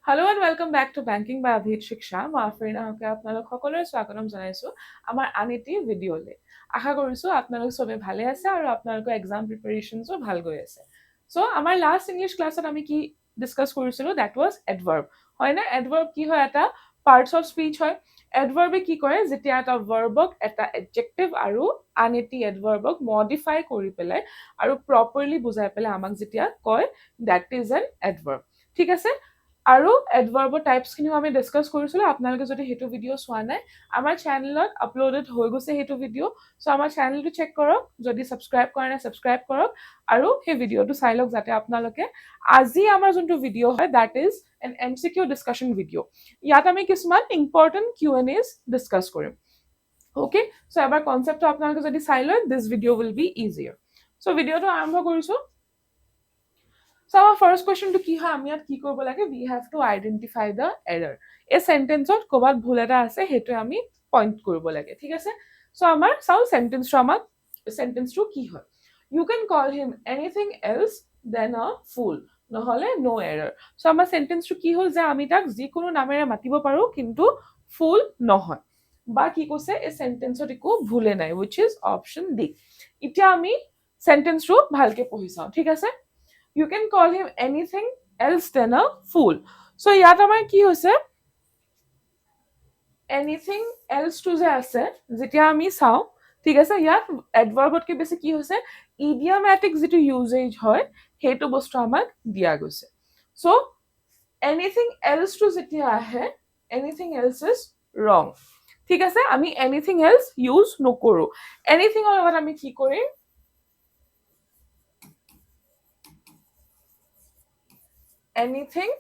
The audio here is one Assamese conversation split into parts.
Hello and welcome back to Banking by Abhit Shiksha. মই আফৰিনা হকে আপোনালোক সকলোৰে স্বাগতম জনাইছো আমাৰ আনিটি ভিডিঅ'লে। আশা কৰিছো আপোনালোক সবে ভালে আছে আৰু আপোনালোকৰ এক্সাম প্ৰিপাৰেচনছো ভাল গৈ আছে। সো আমাৰ লাষ্ট ইংলিশ ক্লাছত আমি কি ডিসকাস কৰিছিলো দ্যাট ওয়াজ এডভাৰ্ব। হয় না এডভাৰ্ব কি হয় এটা পাৰ্টস অফ স্পিচ হয়। এডভাৰ্বে কি কৰে যেতিয়া এটা ভাৰ্বক এটা এডজেক্টিভ আৰু আন এটি এডভাৰ্বক মডিফাই কৰি পেলাই আৰু প্ৰপাৰলি বুজাই পেলাই আমাক যেতিয়া কয় দ্যাট ইজ এন এডভাৰ্ব। ঠিক আছে আৰু এডভাৰ্বৰ টাইপছখিনিও আমি ডিছকাছ কৰিছিলোঁ। আপোনালোকে যদি সেইটো ভিডিঅ' চোৱা নাই আমাৰ চেনেলত আপলোডেড হৈ গৈছে সেইটো ভিডিঅ'। চ' আমাৰ চেনেলটো চেক কৰক, যদি ছাবস্ক্ৰাইব কৰা নাই ছাবস্ক্ৰাইব কৰক আৰু সেই ভিডিঅ'টো চাই লওক যাতে আপোনালোকে আজি আমাৰ যোনটো ভিডিঅ' হয় that is an MCQ discussion video'. ইয়াত আমি কিছুমান ইম্পৰ্টেণ্ট Q&As ডিছকাছ কৰিম। অ'কে, চ' এবাৰ কনচেপ্টটো আপোনালোকে যদি চাই লয় দিছ ভিডিঅ' উইল বি ইজিয়াৰ। চ' ভিডিঅ'টো আৰম্ভ কৰিছোঁ। So our first question to কি হয় আমি ইয়াত কি কৰিব লাগে we have to identify the error এই সেন্টেন্সত কোবাত ভুল এটা আছে হেতু আমি পয়েন্ট কৰিব লাগে ঠিক আছে সো আমাৰ চাও সেন্টেন্সটো আমাক সেন্টেন্সটো কি হয় you can call him anything else than a fool নহলে no error সো আমাৰ সেন্টেন্সটো কি হ'ল যে আমি তাক যিকোনো নামেৰে মাতিব পাৰো কিন্তু ফুল নহয় বা কি কৈছে এই সেন্টেন্সত একো ভুলে নাই which is option D এতিয়া আমি সেন্টেন্সটো ভালকে পঢ়ি চাও ঠিক আছে You can call him anything else than a fool. So ইয়াত আমাৰ কি হৈছে anything else to যে আছে যেতিয়া আমি চাও ঠিক আছে ইয়াত এডভাৰ্বতকে বেছি কি হৈছে ইডিয়ামেটিক যেটো ইউজেজ হয় হেতু বস্তু আমাক দিয়া গৈছে সো anything else to যেতিয়া আহে anything else is wrong ঠিক আছে আমি anything else ইউজ নকৰো anything ৰ লগত আমি কি কৰিম anything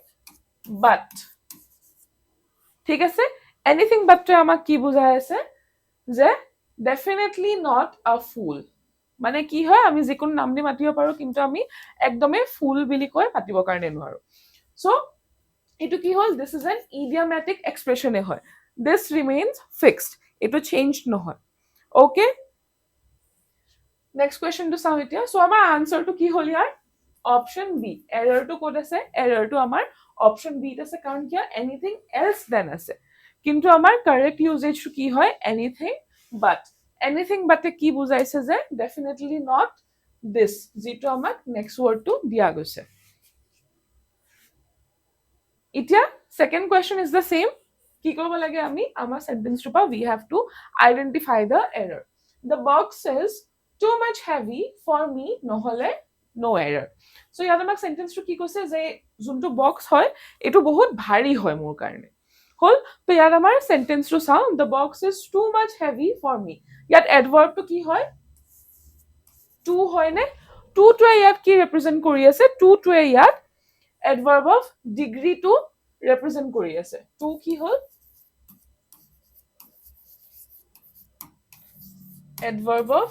but ঠিক আছে এনিথিং বাটটো আমাক কি বুজাই আছে যে ডেফিনেটলি নট আ ফুল মানে কি হয় আমি যিকোনো নাম দি মাতিব পাৰো কিন্তু আমি একদমই ফুল বুলি কৈ পাতিব কাৰণে নোৱাৰো সো এটো কি হল দিস ইজ এন ইডিয়ামেটিক এক্সপ্ৰেছন হয় দিস ৰিমেইনস ফিক্সড এটো চেঞ্জড নহয় ওকে নেক্সট কোৱেশ্চনটো চাও এতিয়া সো আমাৰ আনসাৰটো কি হল ইয়াৰ অপশন বি এৰৰটো ক'ত আছে এৰৰটো আমাৰ অপশন বি ত আছে কাৰণ কি এনিথিং এলছ দেন আছে কিন্তু আমাৰ কাৰেক্ট ইউজেজটো কি হয় এনিথিং বাট কি বুজাইছে যে ডেফিনেটলি নট দিস যেটো আমাক নেক্সট ওয়ার্ডটো দিয়া গৈছে এতিয়া second question is the same কি কৰিব লাগে আমি আমাৰ সেন্টেন্সটো পা we have to identify the error the box says too much heavy for me নহলে no error so ইয়াত আমাক সেন্টেন্সটো কি কৈছে যে যোনটো বক্স হয় এটো বহুত ভাৰী হয় মোৰ কাৰণে হল তো ইয়াত আমাৰ সেন্টেন্সটো চাও the box is too much heavy for me ইয়াত এডভাৰ্বটো কি হয় টু হয় নে টু টো ইয়াত কি ৰিপ্ৰেজেন্ট কৰি আছে টু টো ইয়াত adverb of degree to represent কৰি আছে টু কি হল adverb of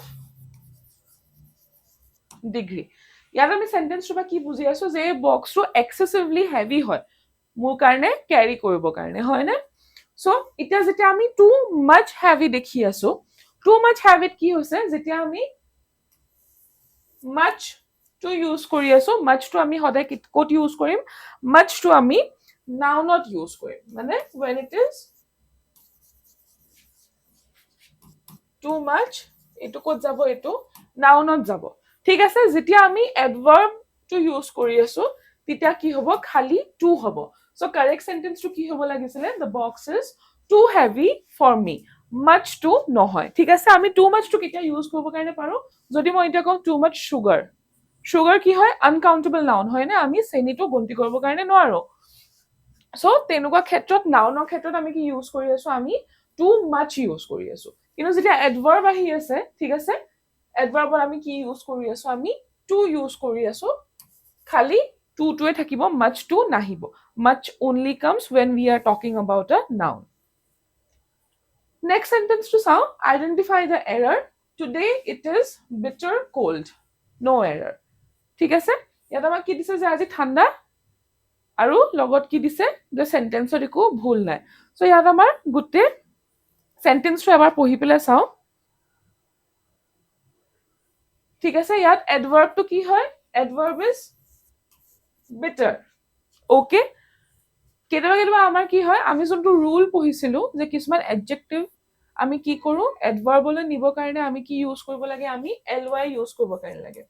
degree ইয়াত আমি সেন্টেন্সটো বা কি বুজি আছো যে বক্সটো এক্সেসিভলি হেভি হয় মোৰ কাৰণে ক্যাৰি কৰিব কাৰণে হয় না সো এটা যেতিয়া আমি টু মাচ হেভি দেখি আছো টু মাচ হেভিত কি হৈছে যেতিয়া আমি মাচ টু ইউজ কৰি আছো মাচ টু আমি সদায় ক'ত ইউজ কৰিম মাচ টু আমি নাউনত ইউজ কৰিম মানে when it is too much এটো ক'ত যাব এটো নাউনত যাব ঠিক আছে যেতিয়া আমি এডভাৰ্ব টু ইউজ কৰি আছো তেতিয়া কি হ'ব খালি টু হ'ব সো কাৰেক্ট সেন্টেন্সটো কি হ'ব লাগিছিলে the box is too heavy for me much to নহয় ঠিক আছে আমি too much to কেতিয়া ইউজ কৰিব কাৰণে পাৰো যদি মই এটা কওঁ too much sugar sugar কি হয় আনকাউন্টেবল নাউন হয় না আমি চেনিটো গন্তি কৰিব কাৰণে নোৱাৰো সো তেনেকুৱা ক্ষেত্ৰত নাউনৰ ক্ষেত্ৰত আমি কি ইউজ কৰি আছো আমি too much ইউজ কৰি আছো কিন্তু যেতিয়া এডভাৰ্ব আহি আছে ঠিক আছে এডভাৰ্বত আমি কি ইউজ কৰি আছো আমি টু ইউজ কৰি আছো খালি টু টোৱে থাকিব much to নাহিব much only comes when we are talking about a noun next sentence to চাও identify the error today it is bitter cold no error ঠিক আছে ইয়াত আমাক কি দিছে যে আজি ঠাণ্ডা আৰু লগত কি দিছে যে সেন্টেন্সত একো ভুল নাই সো ইয়াত আমাৰ গুটে সেন্টেন্সটো এবাৰ পঢ়ি পেলাই চাও ঠিক আছে ইয়াত এডভাৰ্বটো কি হয় এডভাৰ্ব ইজ bitter ওকে কেতিয়াবা কেতিয়াবা আমাৰ কি হয়, আমি যোনটো ৰুল পঢ়িছিলো যে কিছুমান এডজেক্টিভ আমি কি কৰো, এডভাৰ্বলৈ নিবৰ কাৰণে আমি কি ইউজ কৰিব লাগে, আমি ly ইউজ কৰিব কাৰণে লাগে,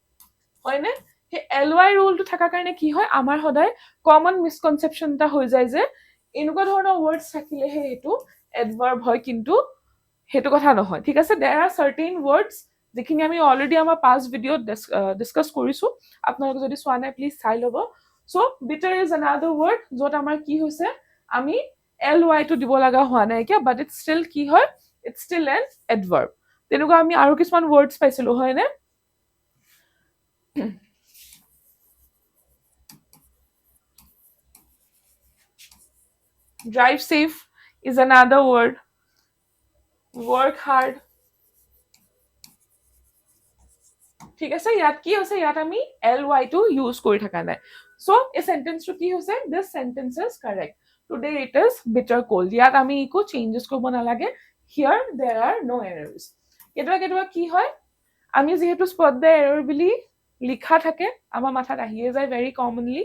হয়নে? সেই ly ৰুলটো থকাৰ কাৰণে কি হয়, আমাৰ সদায় কমন মিসকনচেপশ্যন এটা হৈ যায় যে এনেকুৱা ধৰণৰ ৱৰ্ডছ থাকিলেহে এইটো এডভাৰ্ব হয়, কিন্তু সেইটো কথা নহয়, ঠিক আছে? দেৰ আৰ চাৰ্টেইন ৱৰ্ডছ যিখিনি আমি অলৰেডি আমাৰ পাষ্ট ভিডিঅ'ত ডিছকাছ কৰিছো, আপোনালোকে যদি চোৱা নাই প্লিজ চাই ল'ব। চ' বিটাৰ ইজ এনাডাৰ ৱৰ্ড য'ত আমাৰ কি হৈছে, আমি ly টো দিব লগা হোৱা নাই কিয়, বাট ইট ষ্টিল কি হয়, ইট ষ্টিল এন এডভাৰ্ব। তেনেকুৱা আমি আৰু কিছুমান ৱৰ্ডছ পাইছিলো, হয়নে? Drive safe is another word. Work hard. ঠিক আছে, ইয়াত কি হৈছে, ইয়াত আমি ly টো ইউজ কৰি থকা নাই। চ' এই সেন্টেন্সটো কি হৈছে, this sentence is correct, today it is bitter cold. ইয়াত আমি একো চেঞ্জেছ কৰিব নালাগে, হিয়াৰ দেৰ আৰ নো এৰাৰ্ছ। কেতিয়াবা কেতিয়াবা কি হয়, আমি যিহেতু স্পট দ্য এৰৰ বুলি লিখা থাকে, আমাৰ মাথাত আহিয়ে যায় ভেৰি কমনলি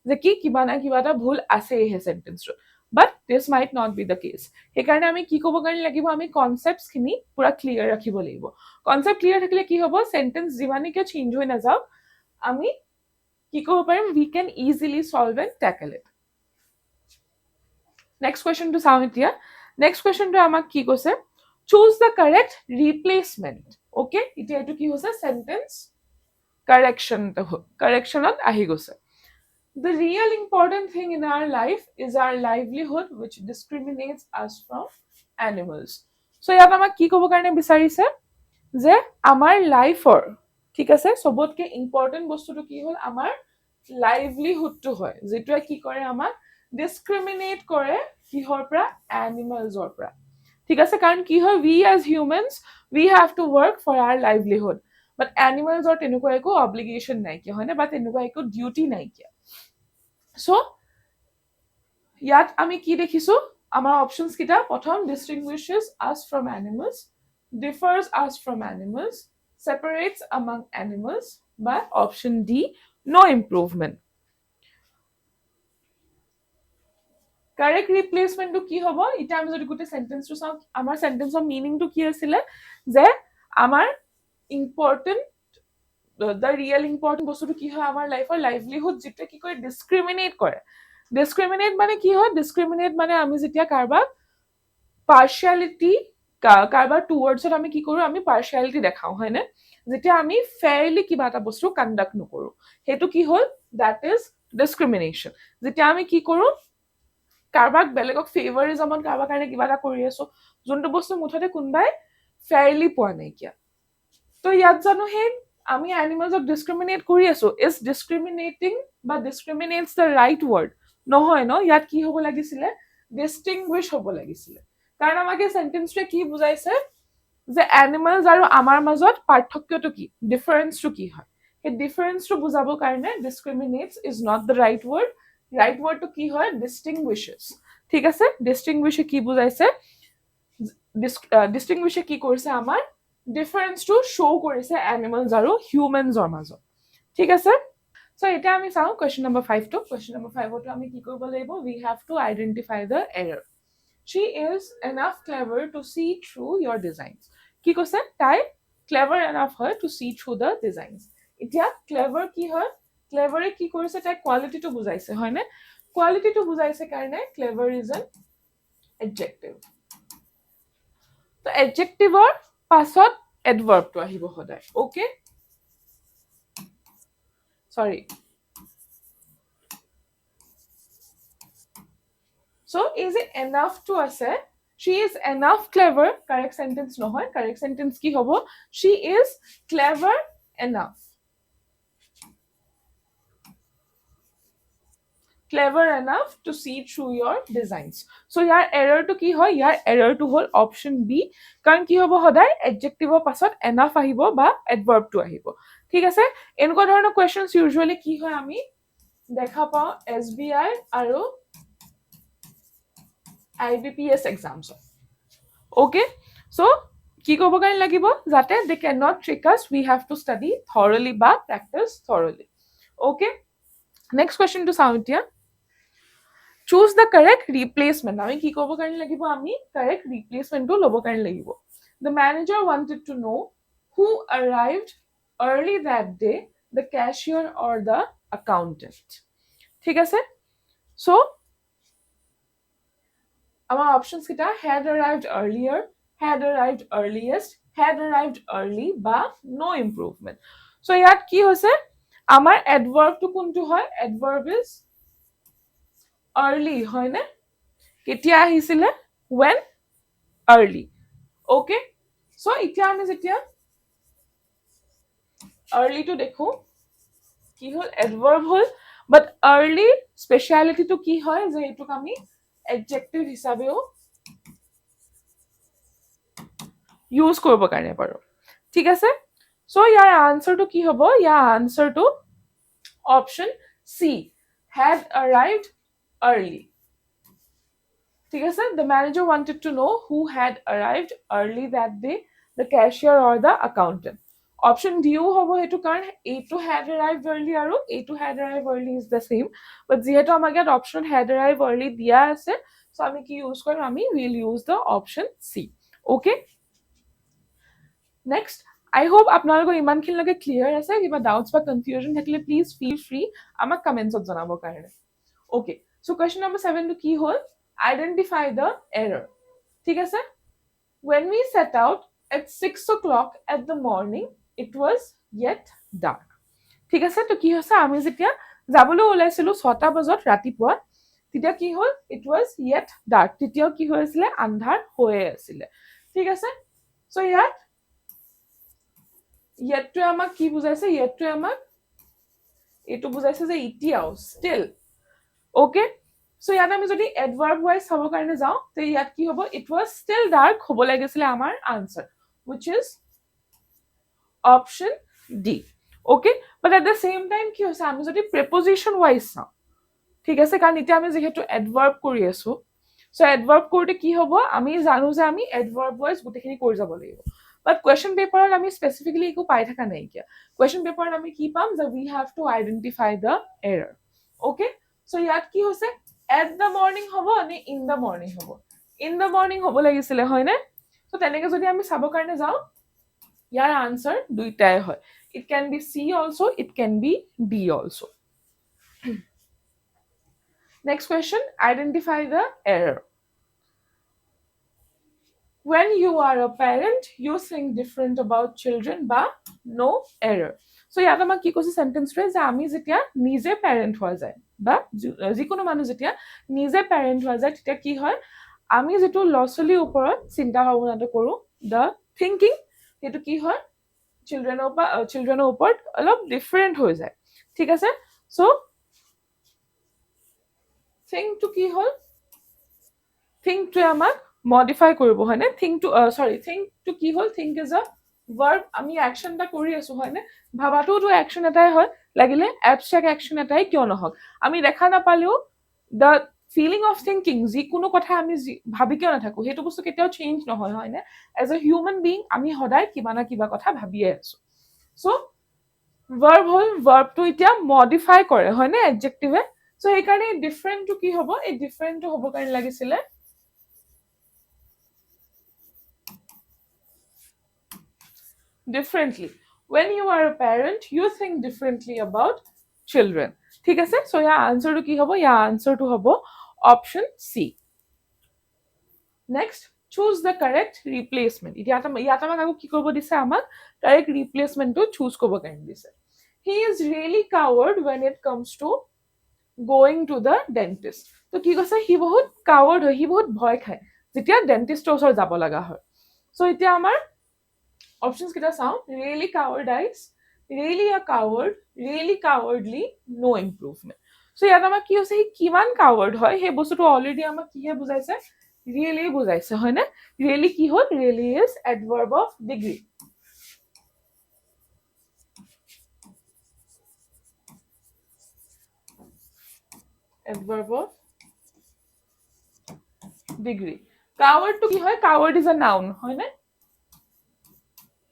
যে কি কিবা না কিবা এটা ভুল আছে সেই সেন্টেন্সটোত, but this might not be the case. সেইকাৰণে আমি কি ক'ব কাৰণে লাগিব, আমি কনচেপ্টছখিনি পুৰা ক্লিয়াৰ ৰাখিব লাগিব। কনচেপ্ট ক্লিয়াৰ থাকিলে কি হ'ব, সেন্টেন্স যিমানে কিয় চেঞ্জ হৈ নাযাওক, আমি কি ক'ব পাৰিম, we can easily solve and tackle it. Next কুৱেশ্যনটো চাওঁ এতিয়া। নেক্সট কুৱেশ্যনটো আমাক কি কৈছে, choose the correct replacement. Okay, এতিয়া এইটো কি হৈছে, সেন্টেন্স কাৰেকশ্যনত আহি গৈছে। The real important thing in our life is our livelihood, which discriminates us from animals. So ইয়াত আমাক কি ক'ব কাৰণে বিচাৰিছে যে আমাৰ লাইফৰ, ঠিক আছে, সবতকে ইম্পৰ্টেণ্ট বস্তুটো কি হ'ল, আমাৰ লাইভলিহুডটো হয়, যিটোৱে কি কৰে, আমাক ডিছক্ৰিমিনেট কৰে কিহৰ পৰা, এনিমেলছৰ পৰা, ঠিক আছে? কাৰণ কি হয়, we as humans we have to work for our livelihood, but এনিমেলছৰ তেনেকুৱা একো অব্লিগেশ্যন নাইকিয়া, হয়নে? বা তেনেকুৱা একো ডিউটি নাইকিয়া। চ' ইয়াত আমি কি দেখিছো, আমাৰ অপশ্যনছ কেইটা, প্ৰথম distinguishes us from animals, differs us from animals, separates among animals, বা option D no improvement। Correct ৰিপ্লেচমেণ্টটো কি হ'ব, এতিয়া আমি যদি গোটেই সেন্টেন্সটো চাওঁ, আমাৰ সেন্টেন্সৰ মিনিংটো কি আছিলে, যে আমাৰ ইম্পৰ্টেণ্ট, দ্য ৰিয়েল ইম্পৰ্টেণ্ট বস্তুটো কি হয়, আমাৰ লাইফৰ লাইভলিহুড, যিটোৱে কি কৰে, ডিছক্ৰিমিনেট কৰে। ডিছক্ৰিমিনেট মানে কি হয়, ডিছক্ৰিমিনেট মানে আমি যেতিয়া কাৰোবাক পাৰ্চিয়ালিটি, কাৰোবাৰ টুৱৰ্ডছত আমি কি কৰোঁ, আমি পাৰ্চিয়ালিটি দেখাওঁ, হয়নে? যেতিয়া আমি ফেয়াৰলি কিবা এটা বস্তু কণ্ডাক্ট নকৰোঁ, সেইটো কি হ'ল, দেট ইজ ডিছক্ৰিমিনেশ্যন। যেতিয়া আমি কি কৰোঁ, কাৰোবাক বেলেগক ফেভাৰিজমত কাৰোবাৰ কাৰণে কিবা এটা কৰি আছো, যোনটো বস্তু মুঠতে কোনোবাই ফেয়াৰলি পোৱা নাইকিয়া। তো ইয়াত জানো সেই আমি এনিমেলছক ডিছক্ৰিমিনেট কৰি আছো, ইজ ডিছক্ৰিমিনেটিং বা ডিছক্ৰিমিনেটছ দ্য ৰাইট ৱৰ্ড? নহয় ন, ইয়াত কি হ'ব লাগিছিলে, ডিষ্টিংগুইছ হ'ব লাগিছিলে। কাৰণ আমাক এই সেন্টেন্সটোৱে কি বুজাইছে, যে এনিমেলছ আৰু আমাৰ মাজত পাৰ্থক্যটো কি, ডিফাৰেন্সটো কি হয়, সেই ডিফাৰেন্সটো বুজাবৰ কাৰণে discriminates is not the right word. Right ৱৰ্ডটো কি হয়, ডিষ্টিংগুইছেছ, ঠিক আছে? ডিষ্টিংগুইছে কি বুজাইছে, ডিষ্টিংগুইছে কি কৰিছে, আমাৰ ডিফাৰেন্সটো শ্ব' কৰিছে এনিমেলছ আৰু হিউমেনছৰ মাজত, ঠিক আছে? চ' এতিয়া আমি চাওঁ কুৱেশ্যন নম্বৰ 5টো। কুৱেশ্যন নম্বৰ 5তো আমি কি কৰিব লাগিব, উই হেভ টু আইডেণ্টিফাই দ্য এৰাৰ। She is enough clever to see through your designs. কি কৈছে, তাই ক্লেভাৰ এনাফ হয় two see through the designs. এতিয়া ক্লেভাৰ কি হয়, ক্লেভাৰে কি কৰিছে, তাই কোৱালিটিটো বুজাইছে, হয়নে? কোৱালিটিটো বুজাইছে কাৰণে ক্লেভাৰ ইজ এন এডজেক্টিভ। তো এডজেক্টিভৰ পাছত এডভাৰ্বটো আহিব সদায়, অ'কে? সৰি, so is it enough to আছে, she is enough clever, correct sentence নহয়, correct sentence কি হ'ব, she is clever enough, clever enough to see through your designs. So ইয়াৰ এৰৰটো কি হয়, ইয়াৰ এৰৰটো হ'ল অপশ্যন বি, কাৰণ কি হ'ব, সদায় এডজেক্টিভৰ পাছত এনাফ আহিব বা এডভাৰ্বটো আহিব, ঠিক আছে? এনেকুৱা ধৰণৰ কুৱেশ্যনছ ইউজুৱেলি কি হয়, আমি দেখা পাওঁ SBI আৰু IBPS এক্সামছত, অ'কে? চ' কি ক'ব কাৰণে লাগিব, যাতে দে কেন নট ট্ৰিক আছ, উই হেভ টু ষ্টাডি থৰলি বা প্ৰেক্টিচ থৰলি, অ'কে? নেক্সট কুৱেশ্যনটো চাওঁ এতিয়া। choose the correct replacement. আমি কি কৰিব কাৰণে লাগিব, আমি correct replacementটো ল'ব কাৰণে লাগিব. The manager wanted to know who arrived early that day, the cashier or the accountant. ঠিক আছে? So our options kita had arrived earlier, had arrived earliest, had arrived early বা no improvement. So ইয়াত কি হৈছে, আমাৰ adverbটো কোনটো হয়, adverb is early হয় নে, কেতিয়া আহিছিলে, when, early. Okay, so এতিয়া আমি যেতিয়া early to দেখো কি হল, adverb hall, but early speciality to কি হয় যে এটোক আমি adjective হিচাবেও ইউজ কৰিব কাৰণে পাৰো. ঠিক আছে, so ইয়াৰ আনসাৰটো কি হ'ব, ইয়াৰ আনসাৰটো option C, had arrived early. ঠিক আছে, the manager wanted to know who had arrived early that day, the cashier or the accountant. Option D হ'ব হেতু কাৰণ এইটো had arrived early আৰু এইটো had arrived early is the same, but যেহেতু আমাক ইয়াত option had arrived early দিয়া আছে, so আমি কি ইউজ কৰিম, আমি will use the option C. Okay, next, I hope আপোনালোকৰ ইমানখিনিলৈকে ক্লিয়াৰ আছে. কিবা ডাউটছ বা কনফিউজন থাকিলে প্লিজ ফিল ফ্ৰী আমাক কমেন্টছত জনাবৰ কাৰণে. Okay, so question number 7 টো কি হ'ল, identify the error. ঠিক আছে, when we set out at 6 o'clock at the morning, it was yet dark. ঠিক আছে, তো কি হৈছে, আমি যেতিয়া যাবলৈ ওলাইছিলো 6টা বজাত ৰাতিপুৱা, তেতিয়া কি হ'ল, it was yet dark, তেতিয়াও কি হৈ আছিলে, আন্ধাৰ হৈ আছিলে. ঠিক আছে, so ইয়াতটোৱে আমাক কি বুজাইছে, ইয়াতটোৱে আমাক এইটো বুজাইছে যে এতিয়াও, still. Okay, so ইয়াত আমি যদি adverb wise চাবৰ কাৰণে যাওঁ, তে ইয়াত কি হ'ব, it was still dark হ'ব লাগিছিলে আমাৰ answer, which is option D. Okay, but at the same time কি হৈছে, আমি যদি preposition wise চাওঁ, ঠিক আছে, কাৰণ এতিয়া আমি যেহেতু adverb কৰি আছো, so adverb কৰোতে কি হ'ব, আমি জানো যে আমি adverb wise গোটেইখিনি কৰি যাব লাগিব, but question paper আমি specifically একো পাই থাকা নাই কিয়া. Question paper আমি কি পাম, যে we have to identify the error. Okay, so ইয়াত কি হৈছে, at the morning হ'ব নে in the morning হ'ব, in the morning হ'ব লাগিছিলে হয় নে, so তেনেকে যদি আমি চাবৰ কাৰণে যাওঁ, ইয়াৰ আনসাৰ দুইটাই হয়. It can be C also, it can be D also. Next question, identify the error. When you are a parent, you think different about children বা no error. So ইয়াত আমাক কি কৈছে সেন্টেন্সটোৱে, যে আমি যেতিয়া নিজে প্যাৰেন্ট হোৱা যায় বা যিকোনো মানুহ যেতিয়া নিজে প্যাৰেন্ট হোৱা যায়, তেতিয়া কি হয়, আমি যেটো ল'ৰা-ছোৱালীৰ ওপৰত চিন্তা ভাৱনাটো কৰো, the thinking, সেইটো কি হয়, চিলড্ৰেনৰ ওপৰত অলপ ডিফাৰেন্ট হৈ যায়. ঠিক আছে, so think to কি হ'ল, think to আমাক modify কৰিব হয় নে, think to কি হ'ল, think is a verb, আমি action এটা কৰি আছো হয় নে, ভাবাটোতো action এটাই হয়, লাগিলে abstract action এটাই কিয় নহওক, আমি দেখা নাপালেও the feeling of thinking, যিকোনো কথা আমি ভাবি কিয় নাথাকো, সেইটো বস্তু কেতিয়াও চেঞ্জ নহয় হয় নে, as a human being আমি সদায় কিবা না কিবা কথা ভাবিয়ে আছো. So verb হল, verb টো এতিয়া modify কৰে হয় নে adjective, so সেইকাৰণে different টো কি হ'ব, এই different টো হ'ব কাৰণে লাগিছিলে differently. When you are a parent, you think differently about children. ঠিক আছে, so ইয়াৰ আনসাৰটো কি হ'ব, ইয়াৰ আনসাৰটো হ'ব option C. Next, choose the correct replacement. ইয়াত আমাক আকৌ কি কৰিব দিছে, আমাক correct replacement টো choose কৰিব কাৰণে দিছে. He is really coward when it comes to going to the dentist. তো কি কৈছে, সি বহুত coward হয়, সি বহুত ভয় খায় যেতিয়া ডেন্টিষ্টৰ ওচৰত যাব লগা হয়. So এতিয়া আমাৰ options kita চাওঁ, really cowardice, really a coward, really cowardly, no improvement. So ইয়াত আমাৰ কি হৈছে, সি কিমান coward হয়, সেই বস্তুটো অলৰেডি আমাক কিহে বুজাইছে, really বুজাইছে হয় নে, really কি হ'ল, really is adverb of degree. Adverb of degree. Coward to কি হয়, coward is a noun হয় নে,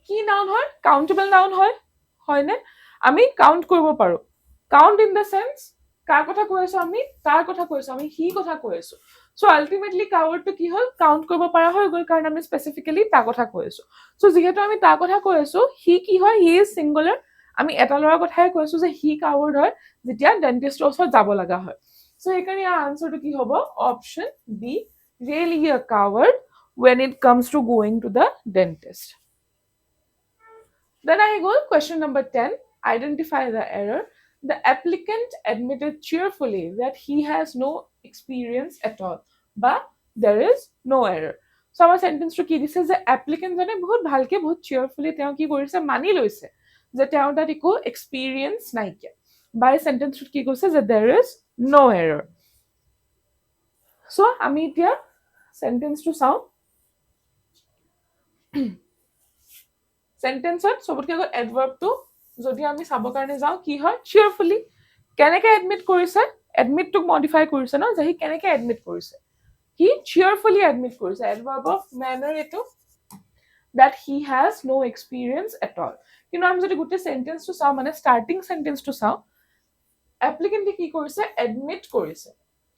কি নাউন হয়, কাউন্টেবল নাউন হয় হয় নে, আমি কাউন্ট কৰিব পাৰো, কাউন্ট ইন দ্য সেন্স কাৰ কথা কৈ আছো আমি, তাৰ কথা কৈ আছো আমি, সি কথা কৈ আছো। চ' আল্টিমেটলি কাৱৰ্ডটো কি হ'ল, কাউণ্ট কৰিব পৰা হৈ গ'ল, কাৰণ আমি স্পেচিফিকেলি তাৰ কথা কৈ আছো। চ' যিহেতু আমি তাৰ কথা কৈ আছো, সি কি হয়, হি ইজ ছিংগুলাৰ, আমি এটা ল'ৰাৰ কথাই কৈছো যে সি কাৱৰ্ড হয় যেতিয়া ডেণ্টিষ্টৰ ওচৰত যাব লগা হয়। চ' সেইকাৰণে ইয়াৰ আনচাৰটো কি হ'ব, অপশ্যন বি, ৰিয়েলি আ কাৱৰ্ড when it comes to going to the dentist. Then I go question number 10, identify the error. The applicant admitted cheerfully that he has no experience at all, but there is no error. So our sentence to কি দিছে যে applicant জনে বহুত ভালকে বহুত cheerfully তেওঁ কি কৰিছে, মানি লৈছে যে তেওঁৰ তাত একো experience নাইকিয়া। By sentence to কি কৈছে যে there is no error. So আমি এতিয়া sentence to চাওঁ। সেন্টেন্সত সবতকে আগত এডভাৰ্বটো যদি আমি চাবৰ কাৰণে যাওঁ, কি হয়, চিয়াৰফুলি। কেনেকে এডমিট কৰিছে, এডমিটটোক মডিফাই কৰিছে ন, যে সি কেনেকে এডমিট কৰিছে, সি চিয়াৰফুলি এডমিট কৰিছে। এডভাৰ্ব অফ মেনাৰ এইটো, that he has no experience at all। কিন্তু আমি যদি গোটেই সেন্টেন্সটো চাওঁ, মানে ষ্টাৰ্টিং সেন্টেন্সটো চাওঁ, এপ্লিকেণ্টে কি কৰিছে, এডমিট কৰিছে।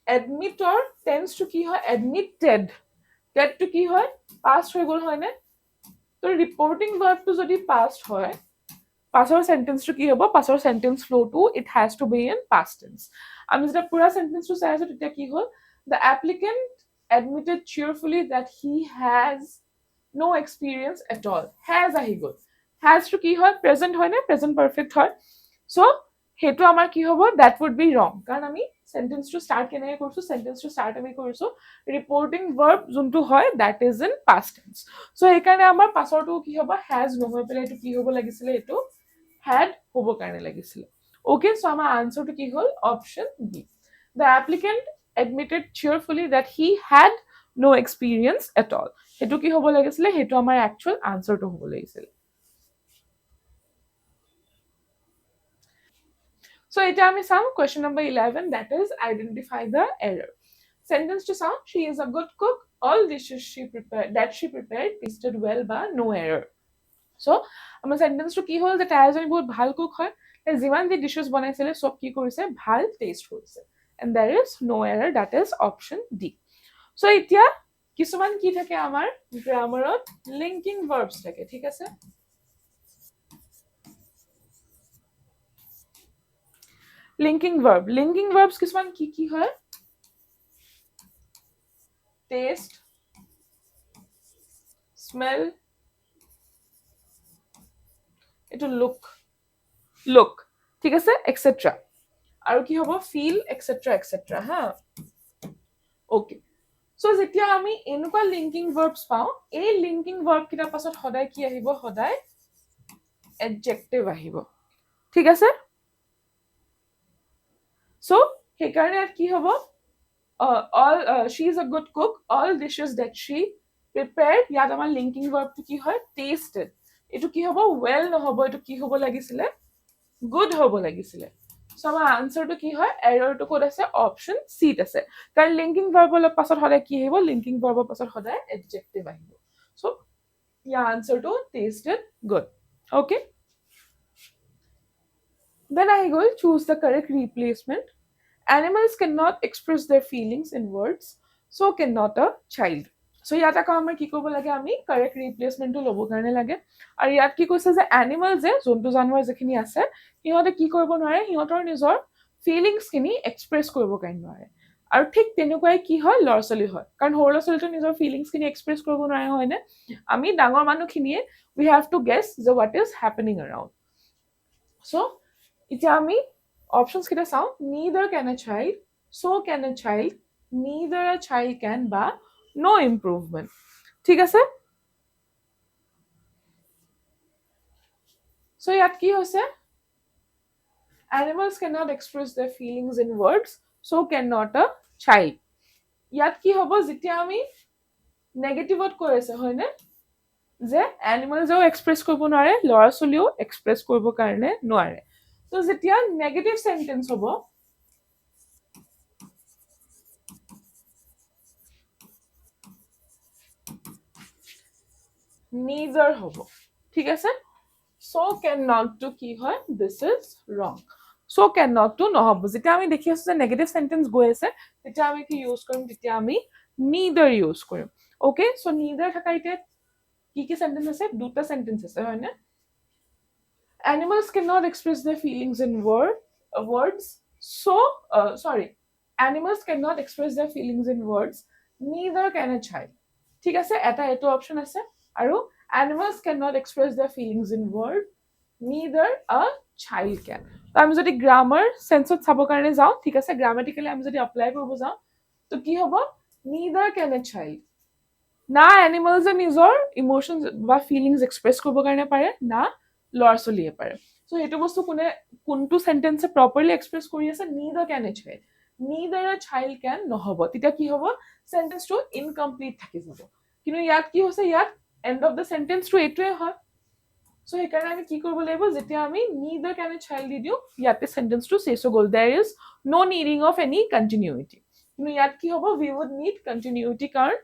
এডমিটৰ টেন্সটো কি হয়, এডমিটেড। টেডটো কি হয়, পাষ্ট হৈ গ'ল, হয়নে? তো ৰিপৰ্টিং ভাৰ্বটো যদি পাষ্ট হয়, পাছৰ সেন্টেন্সটো কি হ'ব, পাছৰ সেন্টেন্স ফ্লোটো it has to be in past tense. আমি যেতিয়া পুৰা সেন্টেন্সটো চাই আছো, তেতিয়া কি হ'ল, the applicant admitted cheerfully that he has no experience at all। has আহি গ'ল, has টো কি হয়, প্ৰেজেন্ট হয় নে, প্ৰেজেন্ট পাৰফেক্ট হয়। চ' সেইটো আমাৰ কি হ'ব, that would be wrong, কাৰণ আমি সেন্টেন্সটো ষ্টাৰ্ট কেনেকৈ কৰিছো, সেন্টেন্সটো ষ্টাৰ্ট আমি কৰিছো ৰিপৰ্টিং ভাৰ্ব যোনটো হয়, that is in past tense। চ' সেইকাৰণে আমাৰ পাছৰটো কি হ'ব, has নহয় পেলাই এইটো কি হ'ব লাগিছিলে, এইটো had হ'ব কাৰণে লাগিছিলে। Okay, so আমাৰ আনসাৰটো কি হ'ল, option B. The applicant admitted cheerfully that he had no experience at all। সেইটো কি হ'ব লাগিছিলে, সেইটো আমাৰ একচুৱেল আনসাৰটো হ'ব লাগিছিলে। So এটা আমি চাম question number 11, that is identify the error। Sentence to চাওঁ, she is a good cook, all dishes she prepared tasted well but no error। So আমাৰ সেন্টেন্সটো কি হ'ল, যে তাই এজনী বহুত ভাল কুক হয়, যিমান যি ডিশেছ বনাইছিলে চব কি কৰিছে, ভাল টেষ্ট কৰিছে। and there is no error, that is option D। so এতিয়া কিছুমান কি থাকে আমাৰ গ্ৰামাৰত, লিংকিং ভাৰ্বছ থাকে, ঠিক আছে। লিংকিং ভাৰ্বছ কিছুমান কি কি হয়, টেষ্ট, স্মেল, এইটো লুক, ঠিক আছে, এক্সেট্ৰা। আৰু কি হ'ব, ফিল, এক্সেট্ৰা এক্সেট্ৰা, হা। ওকে, চ' যেতিয়া আমি এনেকুৱা লিংকিং ভাৰ্বছ পাওঁ, এই লিংকিং ভাৰ্ব কেইটাৰ পাছত সদায় কি আহিব, সদায় এডজেক্টিভ আহিব, ঠিক আছে। চ' সেইকাৰণে ইয়াত কি হ'ব, all she is a good cook, all dishes that she prepared, ইয়াত আমাৰ লিংকিং ভাৰ্বটো কি হয়, tasted। এইটো কি হ'ব, well নহ'ব, এইটো কি হ'ব লাগিছিলে, good হ'ব লাগিছিলে। চ' আমাৰ আনসাৰটো কি হয়, এৰৰটো ক'ত আছে, অপশ্যন চিত আছে, কাৰণ লিংকিং ভাৰ্বৰ পাছত সদায় কি আহিব, লিংকিং ভাৰ্বৰ পাছত সদায় এডজেক্টিভ আহিব। চ' ইয়াৰ আনসাৰটো tasted good। okay, then I will choose the correct replacement। Animals cannot express their feelings in words, so cannot a child। So ইয়াত আকৌ আমাৰ কি কৰিব লাগে, আমি কাৰেক্ট ৰিপ্লেচমেন্টটো ল'ব কাৰণে লাগে। আৰু ইয়াত কি কৈছে যে এনিমেল, যে জন্তু জানোৱাৰ যিখিনি আছে, সিহঁতে কি কৰিব নোৱাৰে, সিহঁতৰ নিজৰ ফিলিংছ খিনি এক্সপ্ৰেছ কৰিব কাৰণে নোৱাৰে। আৰু ঠিক তেনেকুৱাই কি হয়, ল'ৰা ছোৱালী হয়, কাৰণ সৰু ল'ৰা ছোৱালীটো নিজৰ ফিলিংছ খিনি এক্সপ্ৰেছ কৰিব নোৱাৰে, হয়নে। আমি ডাঙৰ মানুহখিনিয়ে উই হেভ টু গেছ যে হোৱাট ইজ হেপেনিং এৰাউণ্ড। চ' এতিয়া আমি অপশ্যনছ কেইটা চাওঁ, neither can a child, so can a child, neither a child can, বা no improvement, ঠিক আছে। চ' ইয়াত কি হৈছে, animals cannot express their feelings in words, so cannot a child। ইয়াত কি হ'ব, যেতিয়া আমি নেগেটিভত কৈ আছে, হয়নে, যে এনিমেলছেও এক্সপ্ৰেছ কৰিব নোৱাৰে, ল'ৰা ছোৱালীও এক্সপ্ৰেছ কৰিব কাৰণে নোৱাৰে। ত' যেতিয়া নেগেটিভ সেন্টেন্স হ'ব, neither হ'ব, ঠিক আছে। so cannot to কি হয়, this is wrong। so cannot to নহব যেতিয়া আমি দেখি আছো যে নেগেটিভ সেন্টেন্স গৈ আছে তেতিয়া আমি কি ইউজ কৰিম তেতিয়া আমি neither ইউজ কৰিম ওকে সো neither থাকা এতিয়া কি সেন্টেন্স আছে দুটা সেন্টেন্স আছে হয় না animals cannot express their feelings in words so sorry animals cannot express their feelings in words neither can a child ঠিক আছে এটা এটো অপশন আছে আৰু animals cannot express their feelings in word neither a child can তো আমি যদি গ্রামার সেন্সত চাব কাৰণে যাও ঠিক আছে গ্ৰামাটিক্যালি আমি যদি এপ্লাই কৰিব যাও তো কি হ'ব neither can a child না এনিমেলসে নিজৰ ইমোশনস বা ফিলিংস এক্সপ্ৰেস কৰিব কাৰণে পাৰে না ল'ৰা ছোৱালীয়ে পাৰে সো সেইটো বস্তু কোনটো সেন্টেন্সে প্ৰপাৰলি এক্সপ্ৰেস কৰি আছে neither can a child neither a child can নহব তেতিয়া কি হ'ব সেন্টেন্সটো ইনকমপ্লিট থাকি যাব কিন্তু ইয়াত কি হৈছে ইয়াত এন্ড অফ দ্য সেন্টেন্সটো এইটোৱে হয় সো সেইকাৰণে আমি কি কৰিব লাগিব যেতিয়া আমি neither can a child দি দিও ইয়াতে সেন্টেন্সটো শেষ হৈ গ'ল there is no needing of any continuity কিন্তু ইয়াত কি হ'ব we would need continuity কাৰণ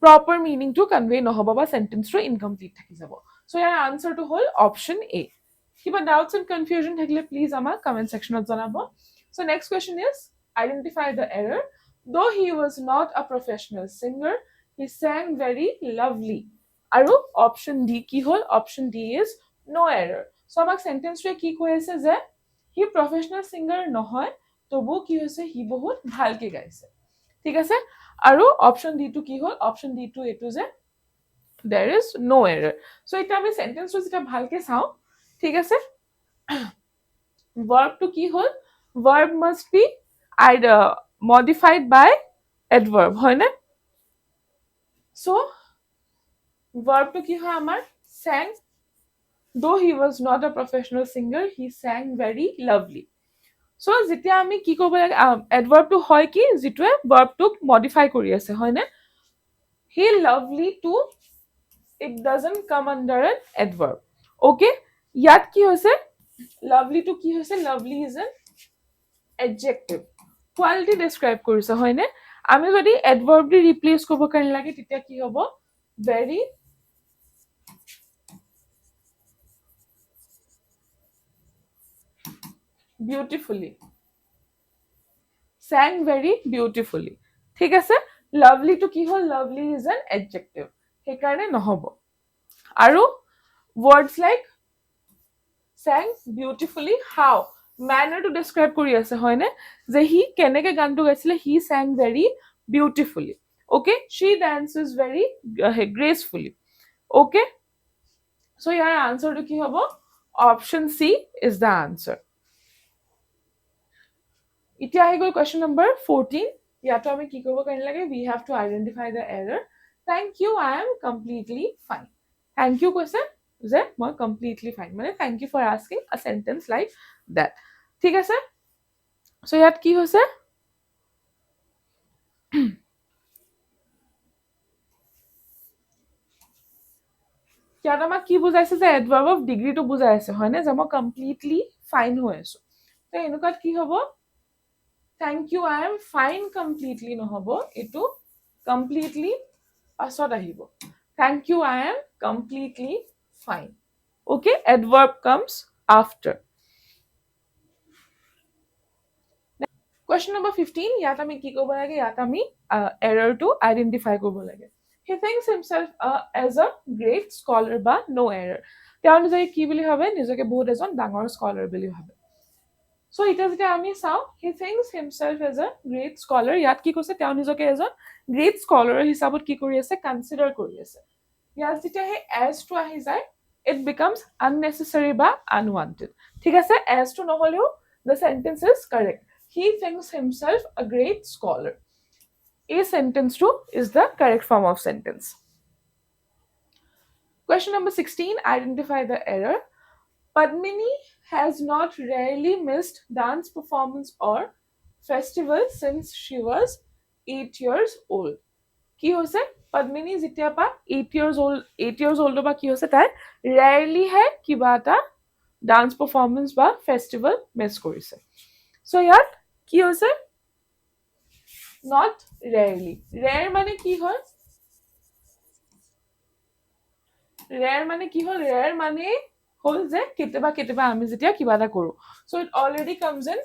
proper meaning to convey নহব বা sentence to incomplete থাকি যাব so year answer to hall option A কিবা doubts and confusion থাকিলে please আমাক comment section ত জনাব so next question is identify the error though he was not a professional singer he sang very lovely আৰু option D কি হল option D is no error so আমাক sentence টোৱে কি কৈ আছে যে he professional singer নহয় তবু কি হৈছে he বহুত ভালকে গাইছে ঠিক আছে আৰু অপশন ডি টু কি হল অপশন ডি টু এটো যে there is no error so এটা আমি সেন্টেন্স টো যেটা ভালকে চাও ঠিক আছে verb to কি হল verb must be either modified by adverb হয় না so verb to কি হয় আমাৰ sang though he was not a professional singer he sang very lovely so যেতিয়া আমি কি কৰিব লাগে adverb to হয় কি যেটোৱে verb টোক modify কৰি আছে হয় না he lovely to it doesn't come under an adverb okay ইয়াত কি হৈছে lovely to কি হৈছে lovely is an adjective quality describe কৰিছে হয় না আমি যদি adverb দি replace কৰিব কাৰণে লাগে তেতিয়া কি হ'ব very beautifully sang very beautifully ঠিক আছে lovely to কি হল lovely is an adjective সেইকাৰণে নহব আৰু words like sang beautifully how manner to describe কৰি আছে হয় না যে হি কেনেকে গানটো গাইছিলে he sang very beautifully okay she dances very gracefully okay so year answer to কি হ'ব option C is the answer এতিয়া আহি গ'ল question number 14 ইয়াতো আমি কি কৰিব কাৰণে লাগে we have to identify the error thank you I am completely fine thank you কৈছে যে মই completely fine মানে thank you for asking a sentence like that ঠিক আছে so ইয়াত কি হৈছে ইয়াত আমাক কি বুজাইছে যে adverb of degree টো বুজাই আছে হয় না যে মই completely fine হৈ আছো তো এনেকুৱাত কি হ'ব thank you I am fine completely নহব এটো completely পাছত আহিব thank you I am completely fine okay adverb comes after question number 15 ইয়াত আমি কি কৰিব লাগে ইয়াত আমি error টো identify কৰিব লাগে he thinks himself as a great scholar বা no error তেওঁ নিজকে কি বুলি ভাবে নিজকে বহুত এজন ডাঙৰ স্কলাৰ বুলি ভাবে so এটা যেতিয়া আমি চাও he thinks himself as a great scholar ইয়াত কি কৈছে তেওঁ নিজকে এজন great scholar হিচাপত কি কৰি আছে কনসিডাৰ কৰি আছে ইয়াত যেতিয়া হে as টো আহি যায় it becomes unnecessary বা unwanted ঠিক আছে as টো নহলেও the sentence is correct he thinks himself a great scholar a sentence to is the correct form of sentence question number 16 identify the error Padmini has not rarely missed dance performance or festival since she was 8 years old কি হৈছে Padmini যেতিয়া পা 8 years old বা কি হৈছে তাই rarely হে কিবা এটা dance performance বা festival miss কৰিছে so ইয়াত কি হৈছে not rarely rare মানে কি হয় rare মানে কি হয় rare মানে হ'ল যে কেতিয়াবা কেতিয়াবা আমি যেতিয়া কিবা এটা কৰোঁ so' it already comes in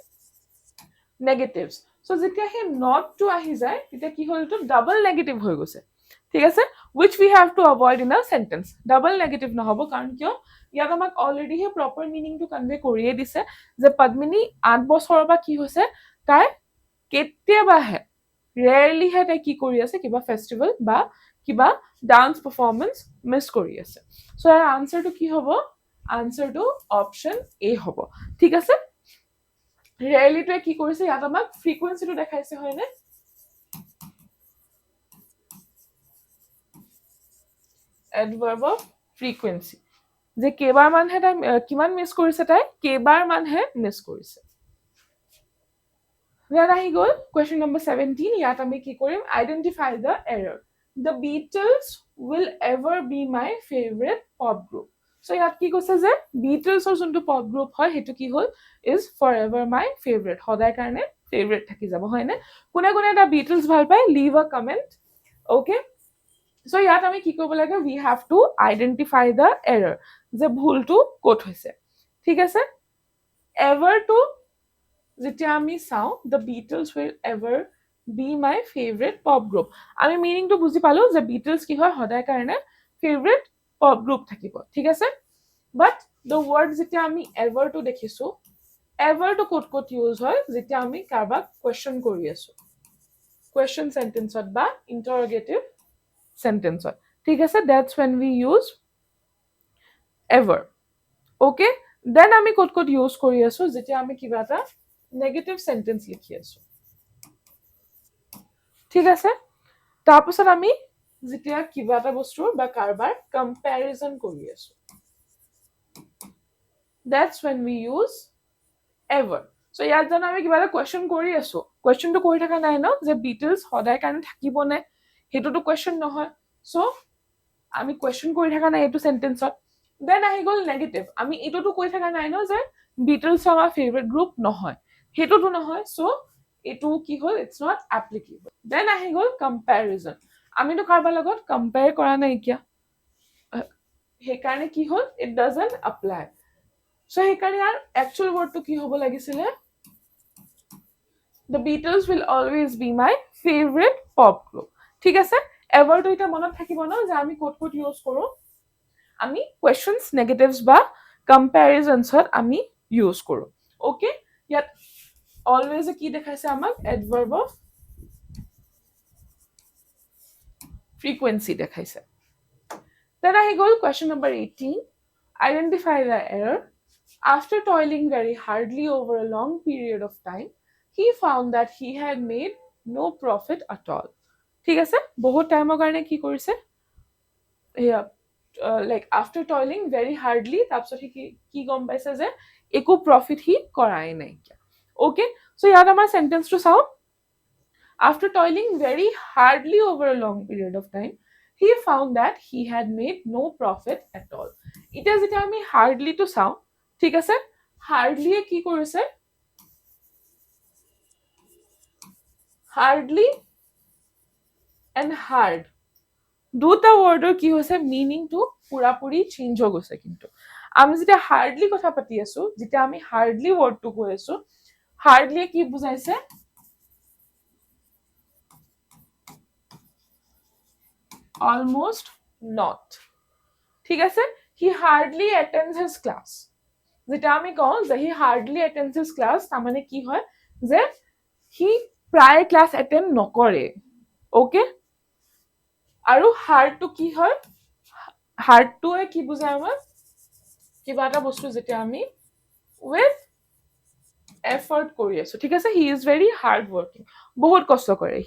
negatives. So যেতিয়া সেই not to আহি যায় তেতিয়া কি হ'ল এইটো ডাবল নেগেটিভ হৈ গৈছে ঠিক আছে which we have to avoid in a sentence double negative নহ'ব কাৰণ কিয় ইয়াত আমাক অলৰেডি হে প্ৰপাৰ মিনিংটো কনভে কৰিয়ে দিছে যে পদ্মিনী 8 বছৰৰ পৰা কি হৈছে তাই কেতিয়াবাহে ৰেয়াৰলি হে তাই কি কৰি আছে কিবা ফেষ্টিভেল বা কিবা ডান্স পাৰফৰ্মেন্স মিছ কৰি আছে চ' ইয়াৰ আনচাৰটো কি হ'ব আনচাৰটো অপশ্যন এ হ'ব ঠিক আছে ৰেয়াৰলিটোৱে কি কৰিছে ইয়াত আমাক ফ্ৰিকুৱেঞ্চিটো দেখাইছে হয়নে এডভাৰ্ব অফ ফ্ৰিকুৱেঞ্চি যে কেইবাৰ মানহে তাই কিমান মিছ কৰিছে তাই কেইবাৰ মানহে মিছ কৰিছে ইয়াত আহি গ'ল কুৱেশ্যন নম্বৰ 17 ইয়াত আমি কি কৰিম identify the error the Beatles will ever be my favourite pop group so' ইয়াত কি কৈছে যে বিটলছৰ যোনটো পপ গ্ৰুপ হয় সেইটো কি হ'ল is forever my favourite সদায় কাৰণে ফেভৰেট থাকি যাব হয়নে কোনে কোনে এটা বিটলছ ভাল পায় লিভ আ কমেণ্ট অ'কে চ' ইয়াত আমি কি কৰিব লাগে we have to identify the error যে ভুলটো ক'ত হৈছে ঠিক আছে এভাৰটো যেতিয়া আমি চাওঁ the Beatles will ever be my favourite pop group আমি মিনিংটো বুজি পালো যে বিটলছ কি হয় সদায় কাৰণে ফেভৰেট পপ গ্ৰুপ থাকিব ঠিক আছে বাট দ্য ৱৰ্ড যেতিয়া আমি এভাৰটো দেখিছো এভাৰটো ক'ত ক'ত ইউজ হয় যেতিয়া আমি কাৰোবাক কুৱেশ্যন কৰি আছো কুৱেশ্যন চেণ্টেন্সত বা ইণ্টাৰগেটিভ চেণ্টেন্সত ঠিক আছে that's when we use ever okay then আমি ক'ত ক'ত ইউজ কৰি আছো যেতিয়া আমি কিবা এটা নেগেটিভ চেণ্টেন্স লিখি আছো ঠিক আছে তাৰপিছত আমি যেতিয়া কিবা এটা বস্তুৰ বা কাৰোবাৰ কম্পেৰিজন কৰি আছো that's when we use ever so ইয়াত জানো আমি কিবা এটা কুৱেশ্যন কৰি আছো কুৱেশ্যনটো কৰি থকা নাই ন যে বিটলছ সদায় কাৰণে থাকিব নে সেইটোতো কুৱেশ্যন নহয় চ' আমি কুৱেশ্যন কৰি থকা নাই এইটো চেণ্টেন্সত দেন আহি গ'ল নেগেটিভ আমি এইটোতো কৈ থকা নাই ন যে বিটলছ আমাৰ ফেভৰেট গ্ৰুপ নহয় সেইটোতো নহয় চ' এইটো কি হ'ল ইটছ নট এপ্লিকেবল দেন আহি গ'ল কম্পেৰিজন আমিতো কাৰোবাৰ লগত কম্পেয়াৰ কৰা নাই এতিয়া সেইকাৰণে কি হ'ল ইট ডাজন্ট এপ্লাই চ' সেইকাৰণে ইয়াৰ একচুৱেল ৱৰ্ডটো কি হ'ব লাগিছিলে the Beatles will always B my favourite pop group ঠিক আছে এভাৰটো এতিয়া মনত থাকিব ন যে আমি ক'ত ক'ত ইউজ কৰোঁ আমি কুৱেশ্যনছ নেগেটিভছ বা কম্পেৰিজনছত আমি ইউজ কৰোঁ অ'কে ইয়াত অলৱেজ কি দেখাইছে আমাক এডভাৰ্ব অফ ফ্ৰিকুৱেঞ্চি দেখাইছে দেন আহি গ'ল question number 18 identify the error after toiling very hardly over a long period of time he found that he had made no profit at all ঠিক আছে বহুত টাইমৰ কাৰণে কি কৰিছে এয়া like after toiling very hardly তাৰপিছত সি কি গম পাইছে যে একো প্ৰফিট সি কৰাই নাই okay so ইয়াত আমাৰ সেন্টেন্সটো চাও after toiling very hardly over a long period of time he found that he had made no profit at all এতিয়া যেতিয়া আমি hardly to চাও ঠিক আছে hardly কি কৰিছে hardly and hard দুটা ৱৰ্ডৰ কি হৈছে মিনিংটো পুৰাপুৰি চেঞ্জ হৈ গৈছে কিন্তু আমি যেতিয়া হাৰ্ডলি কথা পাতি আছো যেতিয়া আমি হাৰ্ডলি ৱৰ্ডটো কৈ আছো হাৰ্ডলি কি বুজাইছে almost not ঠিক আছে he hardly attends his class যেতিয়া আমি কওঁ যে he hardly attends his class তাৰমানে কি হয় যে he প্ৰায় ক্লাছ এটেন্ড নকৰে ওকে আৰু হাৰ্ডটো কি হয় হাৰ্ডটোৱে কি বুজায় আমাক কিবা এটা বস্তু যেতিয়া আমি with effort কৰি আছো ঠিক আছে he is very hard working বহুত কষ্ট কৰে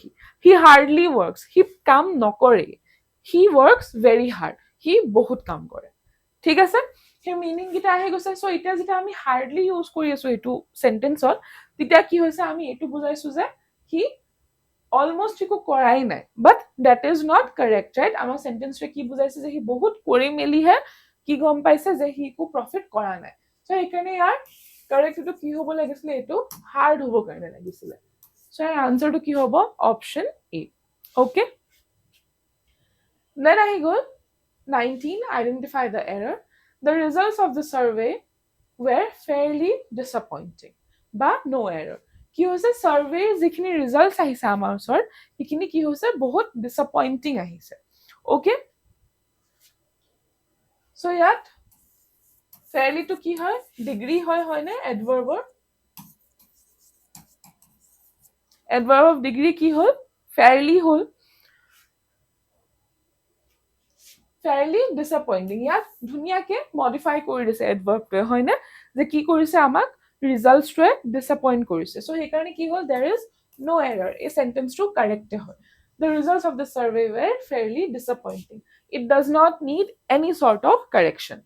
he hardly works he কাম নকৰে he works very hard he বহুত কাম কৰে ঠিক আছে সেই মিনিং গিটা আহি গৈছে সো এতিয়া যেতিয়া আমি হাৰ্ডলি ইউজ কৰি আছো এইটো সেন্টেন্সত তেতিয়া কি হৈছে আমি এইটো বুজাইছো যে he almost একো কৰাই নাই but that is not correct right আমাৰ সেন্টেন্সটো কি বুজাইছে যে he বহুত কৰি মেলিহে কি গম পাইছে যে he একো প্ৰফিট কৰা নাই সো এইকাৰণে ইয়াৰ কাৰেক্ট এইটো কি হ'ব লাগিছিলে এইটো হাৰ্ড হ'ব কাৰণে লাগিছিলে সো ইয়াৰ আনসাৰটো কি হ'ব অপচন এ ওকে then আহি গ'ল 19 identify the error The results of the survey were fairly disappointing বা no error. কি হৈছে সাৰ্ভে যিখিনি ৰিজাল্টছ আহিছে আমাৰ ওচৰত সেইখিনি কি হৈছে বহুত ডিসএপয়েন্টিং আহিছে ওকে সো ইয়াত fairly to কি হয় ডিগ্ৰী হয় নে এডভাৰ্বৰ adverb of degree কি হল fairly হল fairly disappointing ইয়াত ধুনিয়াকে modify কৰি দিছে adverb টোৱে হয় না যে কি কৰিছে আমাক results টোৱে disappoint কৰিছে সো হেকাৰণে কি হল there is no error এই sentence টো correct হয় the results of the survey were fairly disappointing it does not need any sort of correction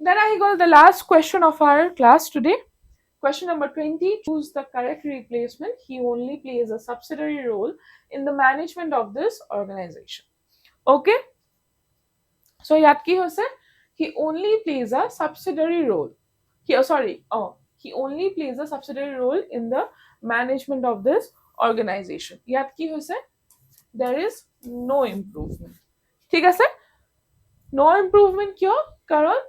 then I got the last question of our class today. Question number 20. Choose the correct replacement. He only plays a subsidiary role in the management of this organization. Okay? So, yat ki hoise? He only plays a subsidiary role. He only plays a subsidiary role in the management of this organization. Yat ki hoise? There is no improvement. ঠিক আছে? No improvement kyo? Karon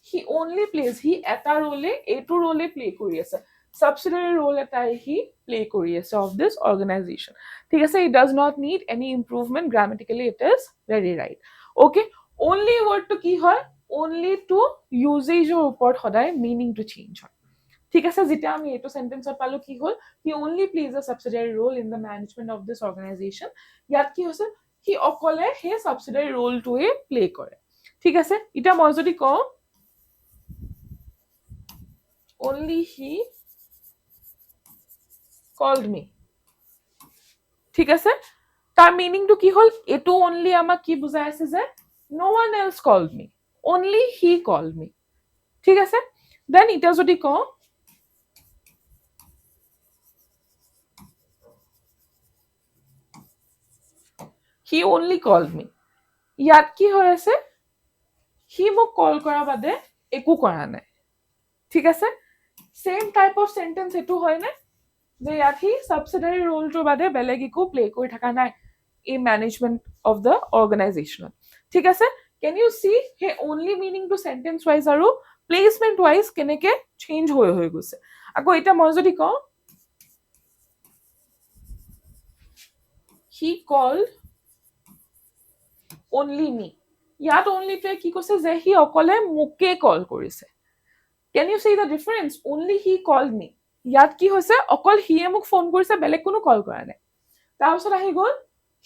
he only plays he eta role etu role play kori ase subsidiary role eta he play kori ase of this organization thik ase it does not need any improvement grammatically it is very right okay only word to ki hoy only to usage or upor hoday meaning to change hoy thik ase jeta ami etu sentence ot palo ki hol he only plays a subsidiary role in the management of this organization yat ki hoise he okole he subsidiary role to a play kore thik ase ita moi jodi ko only he called me ঠিক আছে তার মিনিং টু কি হল এটো only আমাক কি বুঝাই আছে যে no one else called me only he called me ঠিক আছে দেন এটা যদি ক he only called me ইয়াত কি হৈ আছে he মোক কল কৰা বাদে একো কৰা নাই ঠিক আছে সেম টাইপ অফ সেন্টেন্স এটো হয় না যে ইয়াত হি সাবসিডারি রোল টো বাদে বেলেগ একো প্লে কৰি থাকা নাই এই ম্যানেজমেন্ট অফ দ্য অর্গানাইজেশন ঠিক আছে ক্যান ইউ সি হে only meaning to sentence wise আৰু প্লেসমেন্ট ওয়াইজ কেনেকে চেঞ্জ হৈ গৈছে আকৌ এটা মই যদি ক হি কল্ড only me ইয়াত only টো কি কৈছে যে হি অকলে মুকে কল কৰিছে can you see the difference only he called me ইয়াত কি হৈছে অকল হিয়ে মোক ফোন কৰিছে বেলেগ কোনো কল কৰা নাই তাৰপিছত আহি গল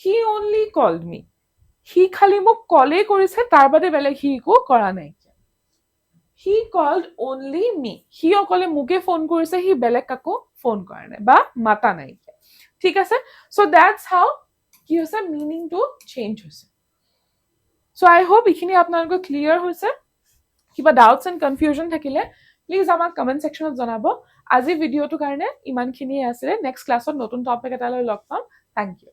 he only called me he খালি মোক কলে কৰিছে তাৰ বাদে বেলেগ হি কো কৰা নাই he called only me he অকলে মুকে ফোন কৰিছে হি বেলেগ কাকো ফোন কৰা নাই বা মাতা নাই ঠিক আছে so that's how কি হৈছে meaning to change হৈছে so I hope ইখিনি আপোনালোকৰ ক্লিয়াৰ হৈছে কিবা ডাউটস এন্ড কনফিউজন থাকিলে প্লিজ আমাক কমেন্ট সেকশনত জনাব আজি ভিডিওটো কাৰণে ইমানখিনি আছে নেক্সট ক্লাছত নতুন টপিক এটা লৈ লগ পাম থ্যাংক ইউ